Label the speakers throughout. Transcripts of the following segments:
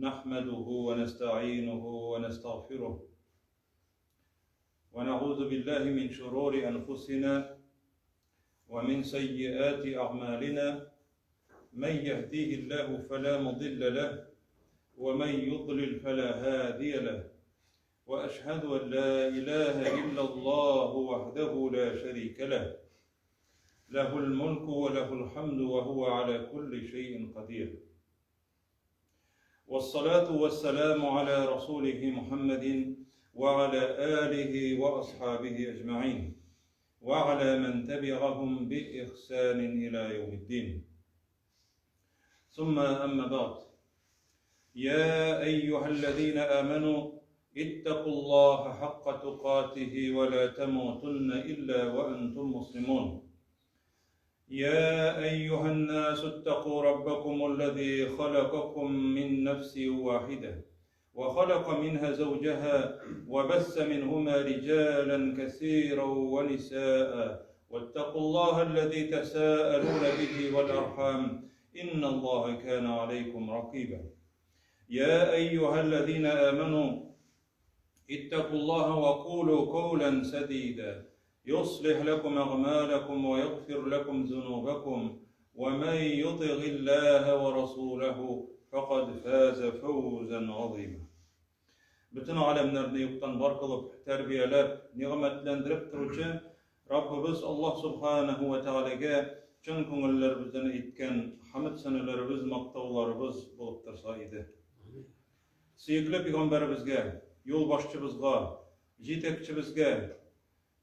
Speaker 1: نحمده ونستعينه ونستغفره ونعوذ بالله من شرور أنفسنا ومن سيئات أعمالنا من يهديه الله فلا مضل له ومن يضلل فلا هادي له وأشهد أن لا إله إلا الله وحده لا شريك له له الملك وله الحمد وهو على كل شيء قدير والصلاة والسلام على رسوله محمد وعلى آله وأصحابه أجمعين وعلى من تبعهم بإحسان إلى يوم الدين ثم أما بعد يا أيها الذين آمنوا اتقوا الله حق تقاته ولا تموتن إلا وأنتم مسلمون يا أيها الناس اتقوا ربكم الذي خلقكم من نفس واحدة وخلق منها زوجها وبث منهما رجالا كثيرا ونساء واتقوا الله الذي تساءلون به والأرحام إن الله كان عليكم رقيبا يا أيها الذين آمنوا اتقوا الله وقولوا قولا سديدا يصلح لكم أعمالكم ويغفر لكم ذنوبكم ومن يطع الله ورسوله فقد فاز فوزا عظيما. Bütün alemlerini yoktan var kılıp, terbiyelep, nimetlendirip turuvchi Rabbimiz Allah Subhanahu ve Teala'ga cın köngüllerimizden etken hamd senelerimiz, maqtavlarımız bolup tursa idi. Suyukli Peygamberimizge, yol başçımızga, jetekçimizge,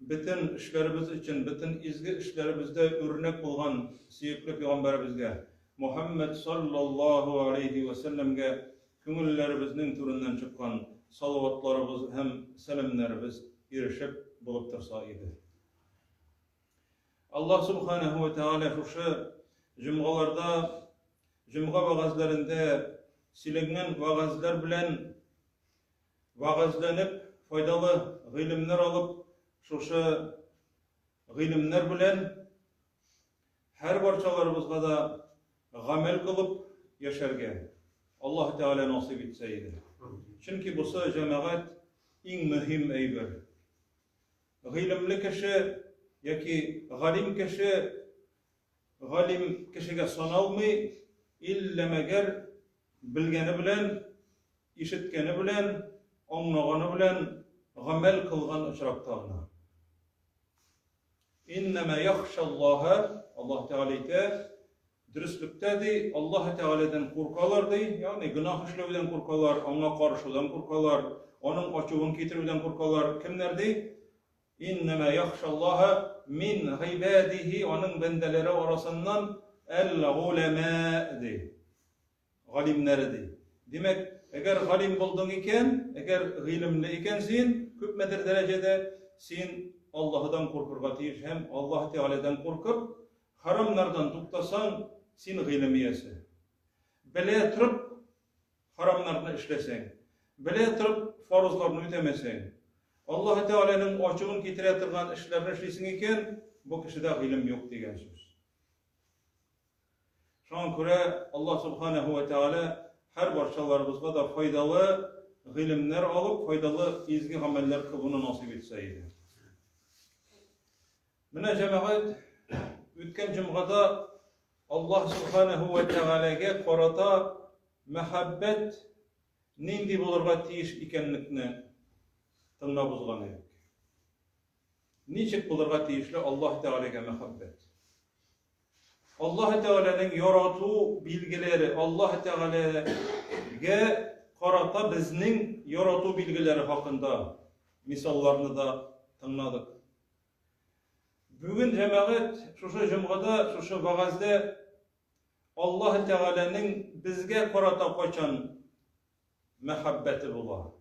Speaker 1: bütün işlerimiz için, bütün izgi işlerimizde örnek bulgan suyukli Peygamberimizge, Muhammed sallallahu aleyhi ve sellemge köngüllerimizin türünden çıkan salavatlarımız hem selamlarımız erişip bulup tursa idi. Allah Subhanahu ve Teala şu cümgalarda, cümga vaazlarında silingen vaazlar bilen vaazlanıp faydalı ilimler alıp şuşu ilimler bilen her barçalarımızga da gamel kılıp yaşarga Allah Teala nasip etseydi. Çünkü bu cemaat en mühim eyber. Ilimli kişi yaki galim kişiga sanalmay illa meger bilgeni bilen, işitkeni bilen, anlagani bilen gamel kılgan uçraktağına. İnnema yakhşallaha Allah Teala ite dürüstlükte Allah Teala'dan korkarlar yani günah işlevden korkarlar, ona karşıdan korkarlar, onun açığını getirmeden korkarlar. Kimler İnnema yakhşallaha min ibadihi onun bendeleri arasından el-ulema galimleri Demek eğer galim buldun iken, eğer ilimli ikensin, köpmedir derecede sen Allah'tan korkurga tiyiş hem Allah Teala'dan korkup haramlardan tuktasan sen ilimiyesi. Bile turup haramlarını işlesen, bile turup farzlarını ötemesen, Allah Teala'nın açığını getiretirgan işlerini işlesin iken bu kişide ilim yok degen söz. Şuna göre Allah Subhanahu ve Teala her barçalarımızga da faydalı ilimler alıp faydalı izgi ameller kılını nasip etseydi. Mine cemaat ötken cumgada Allah Subhanahu ve Teala'ga qarata muhabbet nindi bulurga tiyiş ikenlikni tınla buzgan edik. Niçik bulurga tiyişli Allah Teala'ga muhabbet? Allah Teala'nın yaratu bilgileri, Allah Teala'ga qarata bizning yaratu bilgileri hakkında misallarını da tınladık. Bugün cemaat şu cumgada, şu vaazda Allah Teala'nın bizge qarata qoçan muhabbeti bula.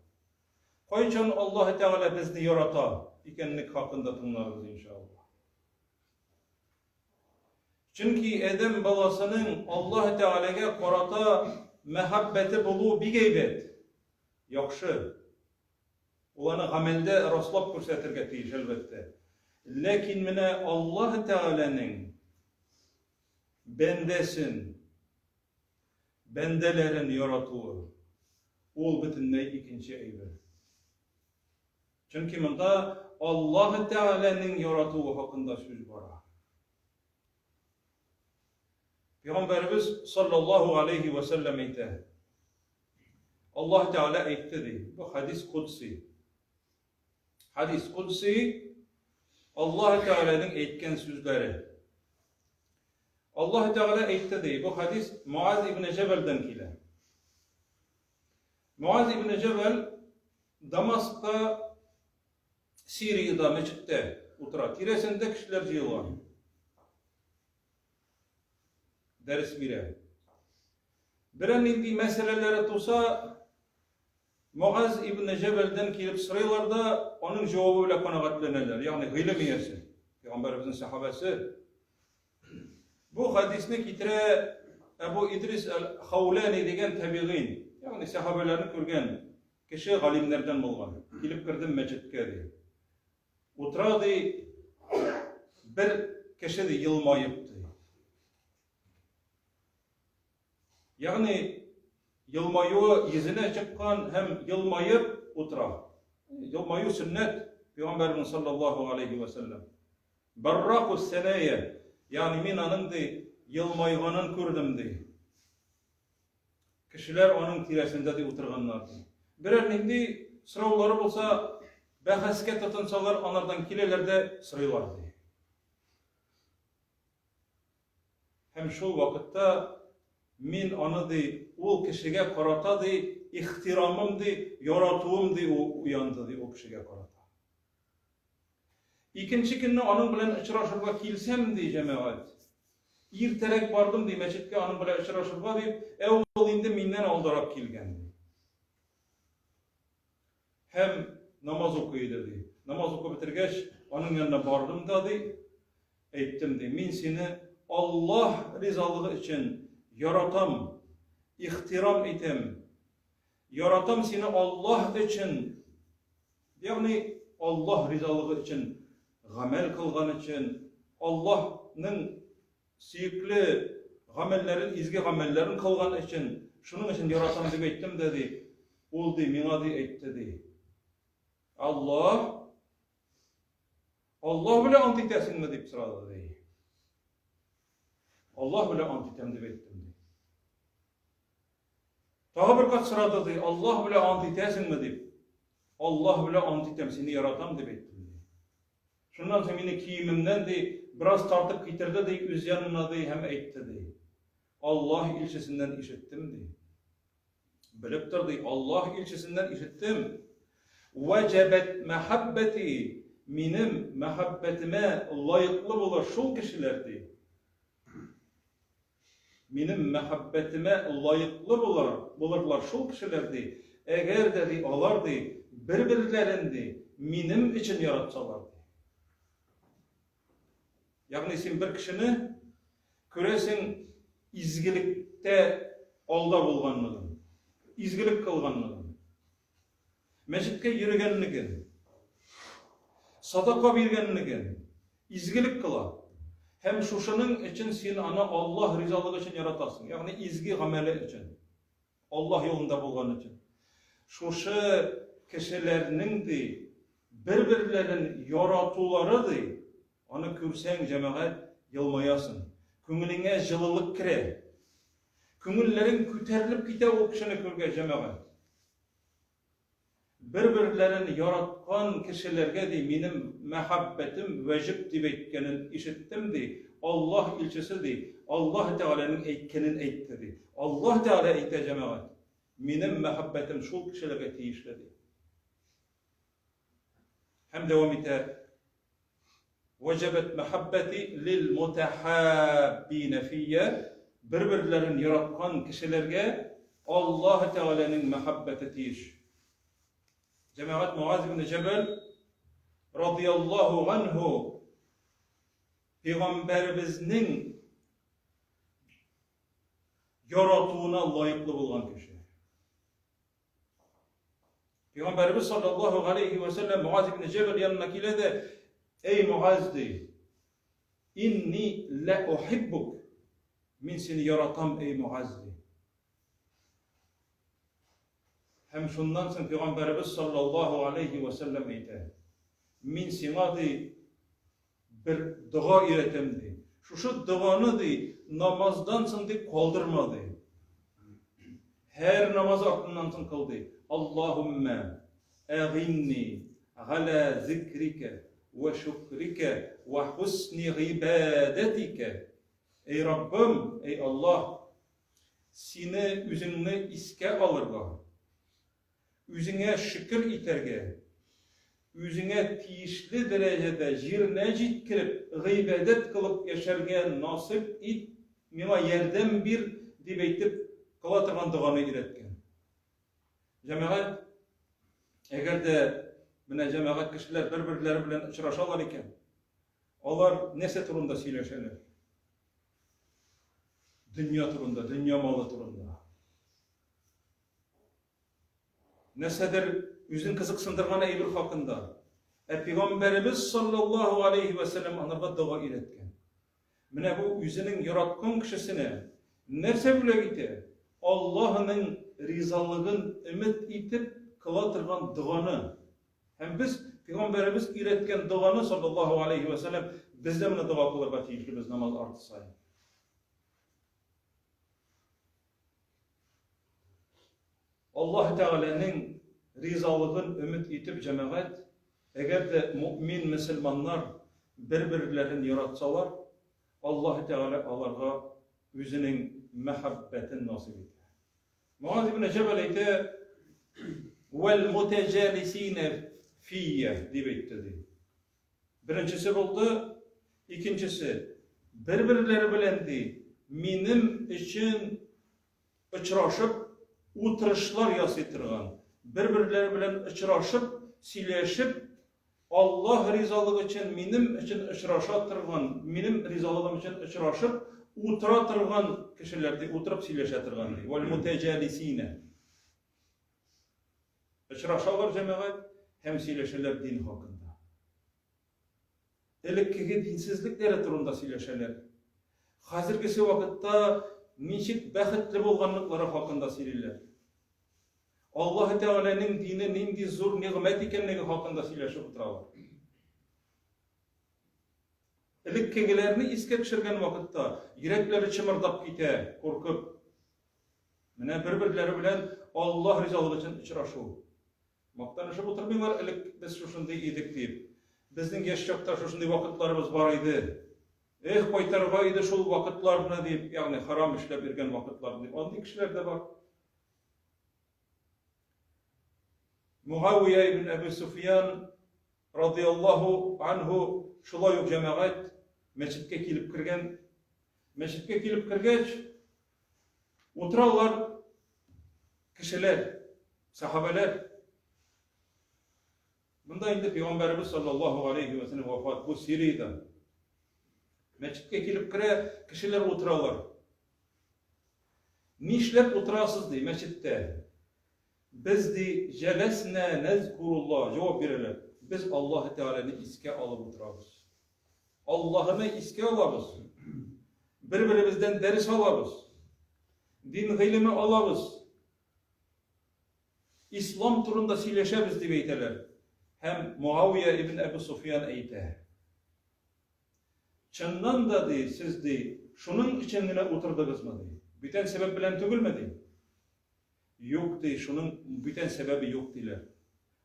Speaker 1: Qoçan Allah Teala bizni yarata ikenlik hakkında tınlarız inşallah. Çünkü Adem balasının Allah Teala'ga qarata muhabbeti bulu bir geybet. Yaxşı. Ulanı amelde rastlap ko'rsatirga tiyiş elbette. Lakin mine Allah Teala'nın bendesin, bendelerin yaratığı, ol bütünlüğü ikinci eýber. Çünki munda Allah Teala'nın yaratığı hakkında söz var. Peygamberimiz sallallahu aleyhi ve sellem aytdı. Allah Teala aytdı. Bu hadis kudsi. Hadis kudsi Allah Teala'nın aytgan sözleri. Allah Teala aytdı. Bu hadis Muaz ibn Cebel'den kile. Muaz ibn Cebel Damask'ta Siriye'de meçitte oturar. Tiresinde kişiler yığılan. Ders bire. Biren indi meselelere tutsa Muaz ibn Cebel'den kelip sıraylarda onun cevabıyla kanagatlanırlar. Yani gılım yesi. Peygamberimizin sahabesi. Bu hadisini kitire Ebu İdris el-Havlani degen tabiğin. Yani sahabelerini körgen kişi galimlerden bolgan. Kelip kirdim meçitke di. Oturadı bir kişi de yılmayıptı. Yani yılmayığı yüzüne çıkan hem yılmayıp otura. Yılmayı sünnet Peygamberimiz sallallahu aleyhi ve sellem. Berrakus seneye yani minanın de yılmayığının kürdüm de. Kişiler onun tiresinde de oturganlardı. Birer indi sıravları olsa bahasga tutunsalar onlardan kilelerde sıraylardı. Hem şu vakitte min onu de o kişiye karata de ihtiramım de yaratığım de uyandı de o kişiye karata. İkinci günü onun bilen uçraşırga kilsem de cemaat. İrterek bardım de meçitke onun bilen uçraşırga deyip evvel indi minden aldırap kilgendi. Hem namaz okuydu dedi. Namaz oku bitirgeç onun yanına bardım da dedi. Eyttim de min seni Allah rizalığı için yaratam, ihtiram etem. Yaratam seni Allah için. Yani Allah rizalığı için, gamel kılgan için, Allah'ın süykli gamellerin, izgi gamellerin kılgan için, şunun için yaratam deyip eyttim dedi. Ol de, mina de eytti dedi. Allah bile antitesin mi deyip sırada değil. Allah bile antitem deyip ettim deyip. Daha bir kat sırada değil. Allah bile antitesin mi deyip. Allah bile antitem seni yaratam deyip ettim deyip. Şundan sonra beni kiyimimden deyip biraz tartıp getirdi deyip üz yanına deyip hem etti deyip. Allah ilçesinden işittim deyip. Biliptir deyip Allah ilçesinden işittim. Vecebet mehabbeti minim mehabbetime layıklı bulur şul kişilerdi. Minim mehabbetime layıklı bulurlar şul kişilerdi. Eğer dedi alardı birbirlerinde minim için yaratsalardı. Yani sen bir kişini köresin izgilikte alda bulganlığın, izgilik kılganlığın. Meçitke yürügenliğin, sadaka bergenliğin, izgilik kıla. Hem şuşanın için sen ana Allah rizalığı için yaratasın. Yani izgi ameli için. Allah yolunda bulgan için. Şuşu kişilerinin de birbirlerin yaratuları de onu körsen cemaat yılmayasın. Köngülüne жылылыk kire. Köngüllerin küterilip gide o kişini körge cemaat. Birbirlerini yaratkan kişilerge de benim mehabbetim vecip deyip etkenin işittim de Allah ilçesi de Allah Teala'nın eytkenin eytti de Allah Teala eytte cemaat benim mehabbetim şu kişilerge teyişledi. Hem devam eder. Vecebet mehabbeti lil mutehabbine fiyye birbirlerini yaratkan kişilerge Allah Teala'nın mehabbeti teyiş. Cemaat Muaz ibn Cebel radıyallahu anhu Peygamberimizin yaratığına layıklı bulgan kişi. Peygamberimiz sallallahu aleyhi ve sellem Muaz ibn Cebel yanına kilede ey Muaz dey inni la uhibbuk min seni yaratam ey Muaz dey. hem şundan soň Peygamberimiz sallallahu aleyhi ve sellem aýtdy. Min siňa bir dua iretem di. Şu duany di namazdan soň di kaldırmadı. Her namaz ardından soň kıldy. Allahümme eğinni ala zikrike ve şükrike ve husni ibadetike. Ey Rabbim, ey Allah, seni üzüňe iske alırga, üzüňe şükür iterge, üzüňe tiyişli derecede jirine jitkirip, gıybedet kılıp yaşarga nasip it, mena yerden bir dip eytip kıla turgan dugany iretken. Cemaat, eger de mine cemaat kişiler bir-birleri bilen uçraşalar iken, olar nese turunda süýleşerler? Dünya turunda, dünya malı turunda. Nesedir üzün kızıksındırgan eýbir hakynda. Peygamberimiz sallallahu aleyhi ve sellem anarga dua iletken. Mine bu üzünün yaratkan kişisine nerse bile gite? Allah'ın rizalığın ümit itip kıla turgan duany. Hem biz Peygamberimiz iletken duany sallallahu aleyhi ve sellem bizde mine dua kılarga tiýişli biz namaz arty saýyn. Allah Teala'nın rizalığın ümit itip cemaat, eğer de mümin Müslümanlar birbirlerini yaratsalar, Allah Teala alarga özünün mehabbetin nasip eder. Muaz ibn Cebel ayte vel mutecalisine fiyye dibeytti. Birincisi oldu, ikincisi birbirleri bilen di, minim için uçraşıp utrışlar yasytyrgan, birbirleri bilen uçraşıp, sileşip, Allah rizalığı için minim için uçraşa turgan, minim rizalığım için uçraşıp, utra turgan kişilerdi, utryp sileşe turgan di. Vel mutecalisine. Uçraşalar cemaat, hem sileşeler din hakynda. Elekkigi dinsizlikleri turunda sileşeler. Hazırkisi vakıtta niçik bäxetli bolganlyklary hakynda sileler. Allah Teala'nın dini nindi zor nimet ekenligi hakynda sileşip oturalar. Elekkegilerini iske düşürgen vakıtta yürekleri çımırdap gite, korkup, mine birbirleri bilen Allah rizalığı için uçraşu. Maktanışıp oturmaylar, biz şuşunday idik deyip. Bizning yaşçakta şuşunday vakıtlarımız var idi. Koytarga idi şol vakıtlarına deyip, yani haram işlep bergen vakıtlar deyip. Onday kişiler de var. Muaviye ibn Ebu Sufyan radıyallahu anhu şulay yok cemaat meçitke kilip kirgen. Meçitke kilip kirgeç oturalar kişiler, sahabeler. Bunda indi Peygamberimiz sallallahu aleyhi ve sellem vefat bu Siriyda. Meçitke kilip kire kişiler oturalar. Nişlep oturasız di meçitte. Biz de celesne nezkurullah cevap verirler. Biz Allah Teala'nı iske alıp oturabız. Allah'ını iske alabız. Birbirimizden ders alabız. Din ilmi alabız. İslam turunda sileşebiz diye eyteler. Hem Muaviye ibn Ebu Sufyan eyte. Çından da de siz de şunun içinde oturdunuz mı de. Biten sebep bilen tügülmedi. Yok de şunun biten sebebi yok diler.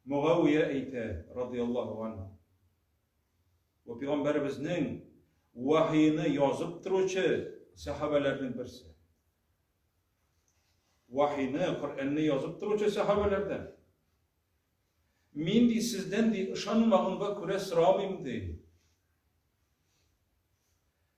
Speaker 1: Muaviye eyte radıyallahu anh. Ve Peygamberimizin vahiyini yazıp duruşu sahabelerden birisi. Vahiyini, Kur'an'ını yazıp duruşu sahabelerden. Min de sizden de ışanmağınıza küre sıramıyım de.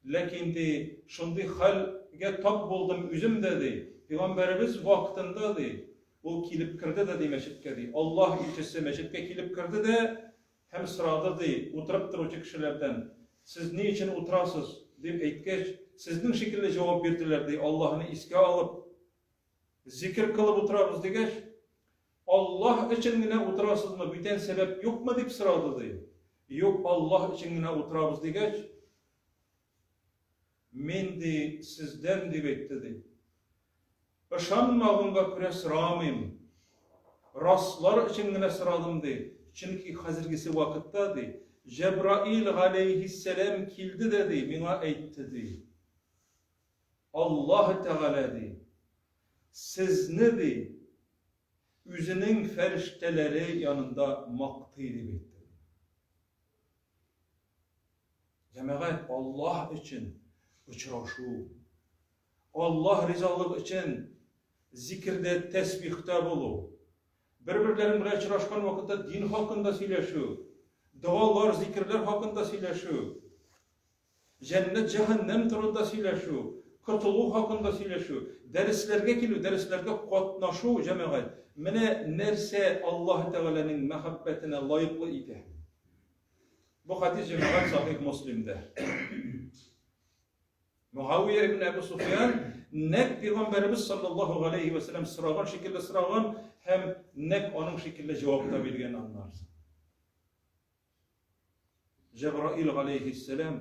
Speaker 1: Lakin de şundi halge tab buldum üzüm dedi. Peygamberimiz vaktinde de o kilip kirdi de meşitke de. Allah ilçisi meşitke kilip kirdi de hem sırada de oturup duruşu kişilerden siz niçin oturasız deyip eytkeç sizin şekilde cevap verdiler de Allah'ını iske alıp zikir kılıp oturabız degeç Allah için yine oturasız mı biten sebep yok mu deyip sırada de. Yok Allah için yine oturabız degeç men de sizden deyip eytti de. Işanmağınga küre sıramıyım. rastlar için gene sıradım deydi. Çünkü hazırgisi vakitte deydi. Cebrail aleyhisselam kildi dedi, mina aytdı deydi. Allah Teala deydi. Siz ne deydi? Üzünün ferişteleri yanında maktıydı bitti. Cemaat Allah için uçraşu, Allah rizalık için zikirde, tesbihte bulu, birbirlerin bilen uçraşkan vakitte din hakkında söyleşu, dualar, zikirler hakkında söyleşu, cennet, cehennem turunda söyleşu, kurtuluğu hakkında söyleşu, derslerge kilu, derslerge katnaşu cemaat. Mene nerse Allah Teala'nın mehabbetine layıklı idi. Bu hadis cemaat Sahih Müslim'de. Muaviye ibn Ebu Sufyan nek Peygamberimiz sallallahu aleyhi ve sellem sıragan şekilde sıragan hem nek onun şekilde cevapta bilgen anlarsın. Cebrail aleyhisselam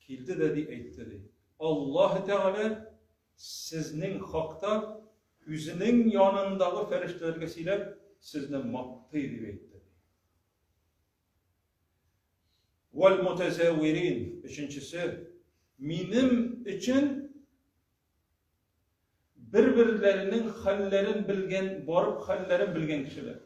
Speaker 1: kildi dedi, eytti dedi. Allah Teala siznin hakta yüzünün yanındağı feriştelerge silep sizden maktıydı eytti. Vel mutezevirin, üçüncüsü, benim için birbirlerinin hallerin bilgen, varıp hallerin bilgen kişiler.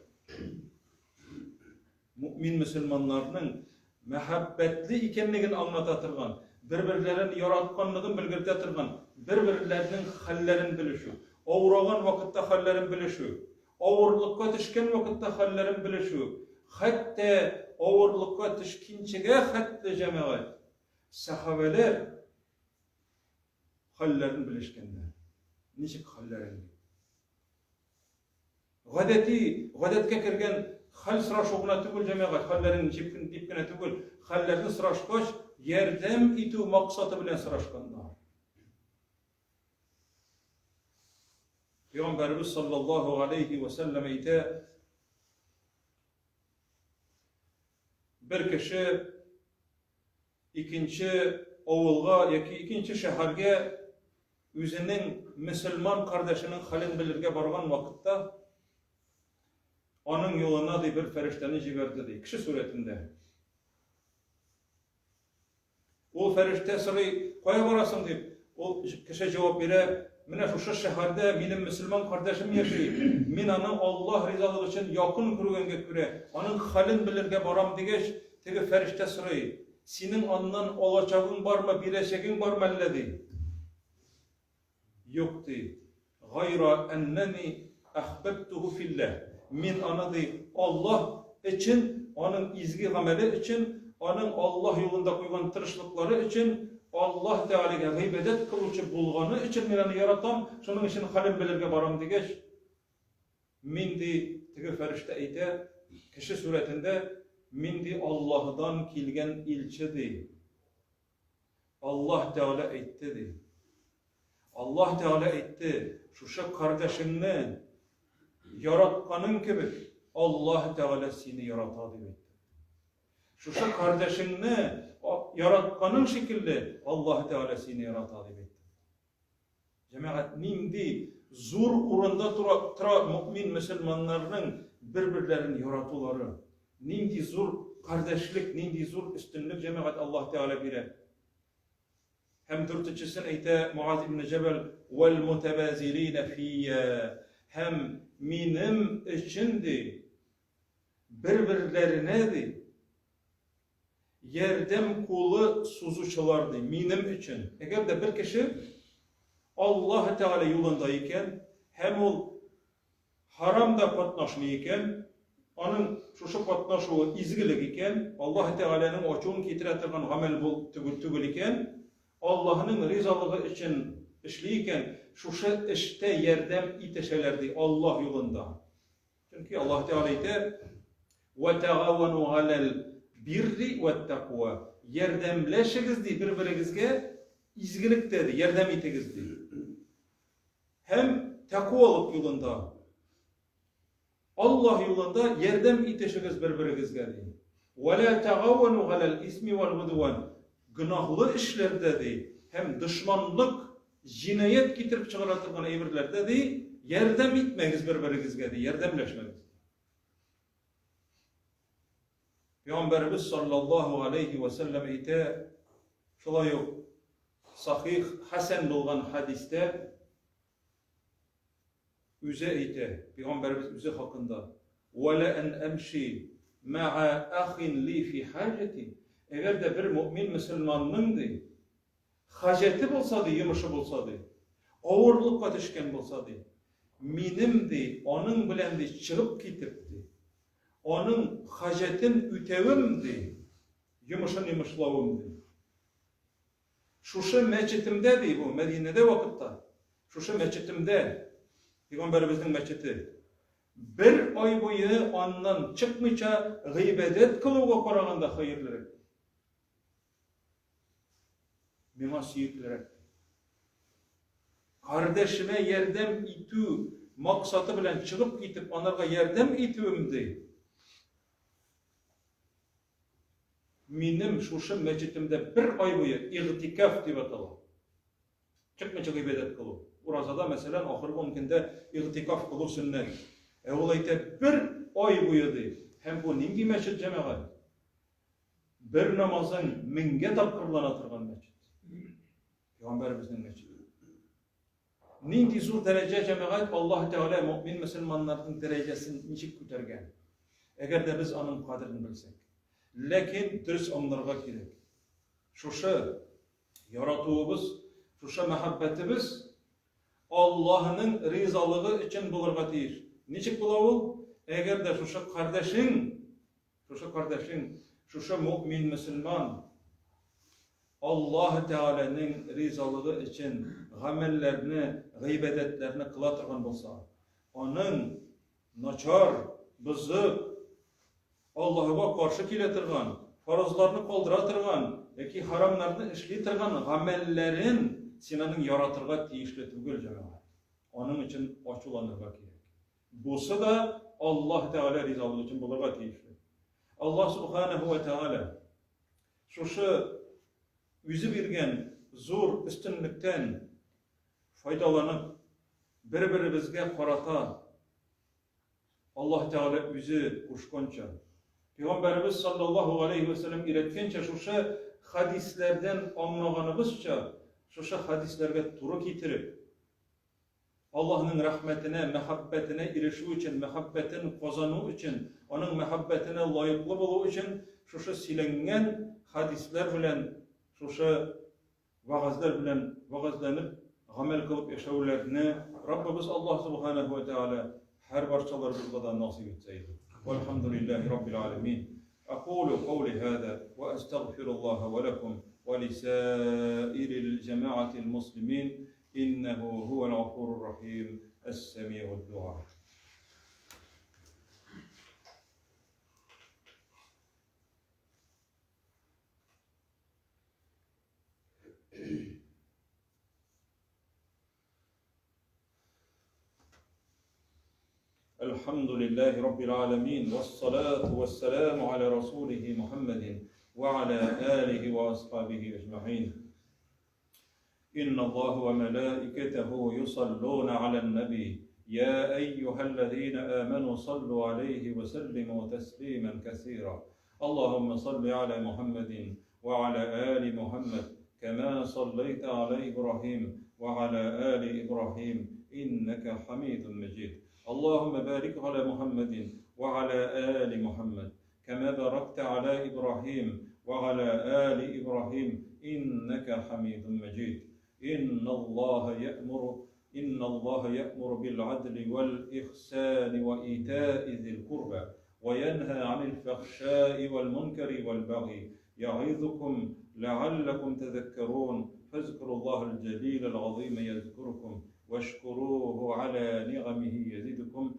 Speaker 1: Mümin Müslümanlarının mehabbetli ikenligini anlatatırgan, birbirlerin yaratkanlığını bilgirtatırgan, birbirlerinin hallerin bilişi, uğragan vakitte hallerin bilişi, uğurlukka düşken vakitte hallerin bilişi, hatta uğurlukka düşkinçige hatta cemaat, sahabeler hallerini bilişkenler. Niçik hallerini? Gadetke kirgen hal sıraşoğuna tügül cemaat, hallerin dipkine tügül, hallerini sıraşkoş, yerdem itu maksatı bilen sıraşkanlar. Peygamberimiz sallallahu aleyhi ve sellem ite bir kişi ikinci oğulga yaki ikinci şehirge üzünün Müslüman kardeşinin halini bilirge bargan vakitte onun yoluna bir ferişteni jiberdi deydi. Kişi suretinde. O ferişte sırrı koya varasın deyip o kişi cevap vere mine şu şehirde benim Müslüman kardeşim yaşayıp min onu Allah rizalığı için yakın kurgenge göre onun halini bilirge baram digeç tege ferişte sırrı senin ondan olacağın var mı, bileşeğin var mı elledi? Yok deyip gayra enneni ahbebtuhu fillah min anadı Allah için, onun izgi ameli için, onun Allah yolunda koygan tırışlıkları için, Allah Teala'ya gıybedet kılıcı bulganı için beni yaratam, şunun için halim bilirge baram digeç. Min di tege ferişte eyte, kişi suretinde min di Allah'dan kilgen ilçe di. Allah Teala eytte di. Allah Teala eytti, şu kardeşini yaratkanın gibi Allah Teala seni yaratadı deyip. Şu kardeşini yaratkanın şekilde Allah Teala seni yaratadı deyip. Cemaat nindi zor kurunda tura mümin Müslümanların birbirlerini yaratuları. Nindi zor kardeşlik, nindi zor üstünlük cemaat Allah Teala bire. Hem dörtüncüsün eyte Muaz ibn Cebel vel mutebazirine fiyye hem minim içindi birbirlerine di yerdem kulu suzuçulardı minim için. Eğer de bir kişi Allah Teala yolundayken hem ol haramda patnaşlı iken onun şu patnaşığı izgilik iken Allah Teala'nın oçun kitiretirgen amel bul tügül iken Allah'ın rizalığı için işliyken şu işte yerdem iteşelerdi Allah yolunda. Çünkü Allah Teala ite وَتَغَوَنُوا عَلَى الْبِرِّ وَالتَّقْوَى yerdemleşegizdi birbirinizge izgilik dedi, yerdem itegizdi. Hem takvalık yolunda Allah yolunda yerdem iteşegiz birbirinizge dedi. وَلَا تَغَوَنُوا عَلَى الْاِسْمِ وَالْغُدُوَانِ günahlı işlerde değil, hem düşmanlık, cinayet getirip çıkartırgan emirlerde değil, Yerdem itmeyiz birbirinizge de, yerdemleşmeyiz. Peygamberimiz sallallahu aleyhi ve sellem ite, şolay yok, sahih, hasen olgan hadiste, üze ite, Peygamberimiz üze hakkında, وَلَاَنْ اَمْشِي مَعَا اَخٍ لِي فِي حَاجَتِي. Eğer de bir mümin Müslümanın de, haceti bulsa da, yımışı bulsa da, ağırlık katışken bulsa da, minim de, onun bilen de çıkıp gitip de, onun hacetin ütevim de, yımışın yımışlavım de. Şuşu meçitimde de bu, Medine'de vakitte, şuşu meçitimde, Peygamberimizin meçiti, bir ay boyu ondan çıkmayça gıybedet kılığa karaganda hayırlırık. Mema siyirlirek. Kardeşime yerdem itü maksatı bilen çıkıp gitip onlarga yerdem itüümdi. Minim şuşu meçitimde bir ay boyu i'tikaf diye atala. Çıkmayça gıybedet kılığa. Urazada mesela ahir mümkinde i'tikaf kılığı sünnet. Olayta bir ay boyu hem bu ningi meçit cemaat. Bir namazın minge tapkırlanatırgan meçit. Peygamberimizin meçidi. Ningi zor derece cemaat Allah Teala mümin Müslümanların derecesini niçik kütergen. Eğer de biz onun kadrini bilsek. Lakin dürüst onlarga gerek. Şuşu yaratığımız, şuşu muhabbetimiz Allah'ın rizalığı için bulurga tiyir. Niçik bulavul? Eğer de şuşu kardeşin, şuşu mümin Müslüman Allah Teala'nın rizalığı için amellerini, gıybedetlerini kılatırgan bolsa, onun naçar, bızık, Allah'a karşı kiletirgan, farzlarını koldıratırgan, eki haramlarını işlitirgan amellerin sinanın yaratırga tiyişli tügül cemaat. Onun için açılanırga gerek. Busu da Allah Teala rizalığı için bulurga tiyişli. Allah Subhanahu ve Teala şuşu yüzü birgen zor üstünlükten faydalanıp birbirimizge karata Allah Teala yüzü kuşkonça Peygamberimiz sallallahu aleyhi ve sellem iletkençe şuşu hadislerden anlaganımızca şuşu hadislerge turu getirip Allah'ın rahmetine, mehabbetine erişu için, mehabbetin kazanı için, onun mehabbetine layıklı bulu için şuşu silengen hadisler bilen, şuşu vaazlar bilen vaazlanıp amel kılıp yaşavlarını Rabbimiz Allah Subhanahu ve Teala her parçalarımızda da nasip etseydi. Velhamdülillahi Rabbil alemin. أقول قولي هذا وأستغفر الله ولكم ولسائر الجماعة المسلمين إنه هو الغفور الرحيم السميع الدعاء. الحمد لله رب العالمين والصلاة والسلام على رسوله محمد وعلى آله وأصحابه أجمعين. إن الله وملائكته يصلون على النبي يا أيها الذين آمنوا صلوا عليه وسلموا تسليما كثيرا. اللهم صل على محمد وعلى آل محمد كما صليت على إبراهيم وعلى آل إبراهيم إنك حميد مجيد. اللهم بارك على محمد وعلى آل محمد كما باركت على إبراهيم وعلى آل إبراهيم إنك حميد مجيد. إن الله يأمر بالعدل والإحسان وإيتاء ذي القربى وينهى عن الفحشاء والمنكر والبغي يعظكم لعلكم تذكرون. فاذكروا الله الجليل العظيم يذكركم واشكروه على نعمه يزدكم